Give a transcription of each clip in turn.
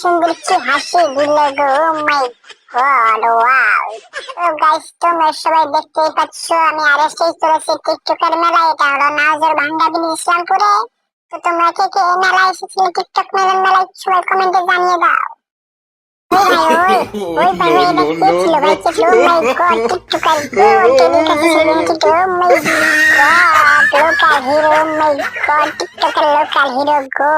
সুন্দর কি হাসি দিল গো, মাই গড, ওয়াও। তো গাইস, তোমরা সবাই দেখতেই পাচ্ছ আমি আরেকটাই চলেছি টিকটকের মেলায়। এটা হলো নাওজর ভাঙ্গাবিল ইসলামপুরে। তো তোমরা কে কে এই মেলায় এসেছিলে, টিকটক মেলায় সবাই কমেন্টে জানিয়ে দাও। ওই ভাই, ওই ভাই, No, এটা no, কে no, ছিল ভাই, no, কে ছিল? ও মাই গড, টিকটকার গো, টেলিকাস্ট সেলিব্রিটি গো, মাই গড, লোকাল হিরো, মাই গড, টিকটকের লোকাল হিরো গো।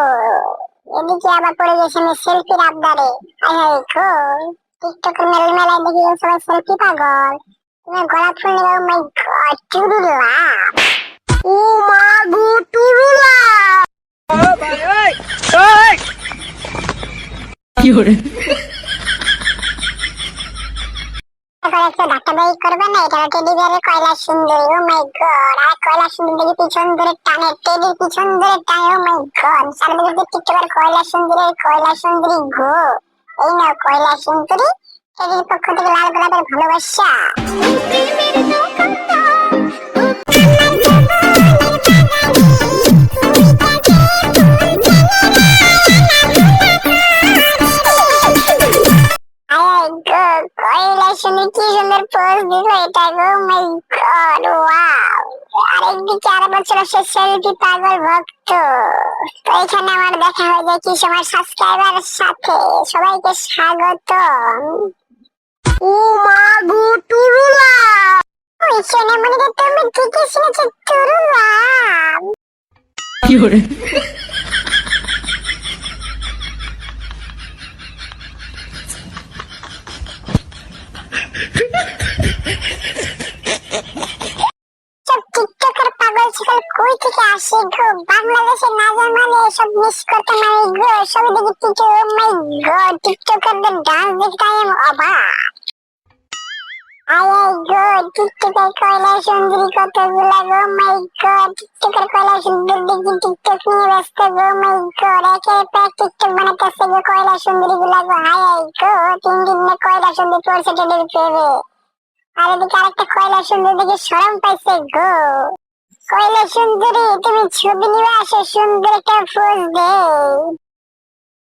এদিকে আবার পড়ে গেছে আমি সেলফির আবদারে। আয় হায় গো, টিকটকের মেলায় দেখি সবাই সেলফি পাগল। তুমি গলা ফুল নেবে, ও মাই গড, চুরুলা। ও মা গো, টুরুলা। এখন একটা ডাক্তারবাই করবে না, এটা টেডি বিয়ারের কয়লা সুন্দরী। ও মাই গড, আর কয়লা সুন্দরী পিছন ধরে টানে, টেডির পিছন ধরে টানে। ও মাই গড, সারাদিকে টিকটকের কয়লা সুন্দরী গো। এই নাও কয়লা সুন্দরী, টেডির পক্ষ থেকে লাল গোলাপের ভালোবাসা। আয় গো, কয়লা সুন্দরী কি সুন্দর পোজ দিল এটা গো, মাই গড, ওয়াও। আরেকদিকে আর বছর সে সেলফি পাগল ভক্ত। তো এখানে আমার দেখা হয়ে যায় কি সময় সাবস্ক্রাইবার সাথে। সবাইকে স্বাগত। ও মা গো, টুরুলা। ওই সোনামণিকে তুমি ঠিকই শুনেছো, টুরুলা। সব টিকটকের পাগল ছাগল কই থেকে আসে গো? বাংলাদেশে না জন্মালে এসব মিস করতাম আমি গো। সবাই দেখি টিকটক, ও মাই গড, টিকটকারদের ডান্স দেখতে আই এম অবাক। আয় গো, টিকটকের কয়লা সুন্দরী কতগুলা গো, মাই গড, টিকটকের কয়লা সুন্দর দেখি টিকটক নিয়ে ব্যস্ত গো, মাই গড, একের পর এক টিকটক বানাতেছে গো কয়লা সুন্দরী গুলা গো। হায় গো, 3 দিন কয়লা সুন্দরী পড়ছে টেডের প্রেমে। আর এদিকে আরেকটা কয়লা সুন্দরী দেখে শরম পাইছে গো। কয়লা সুন্দরী, তুমি ছবি নিয়ে আসো, সুন্দর একটা পোজ দে।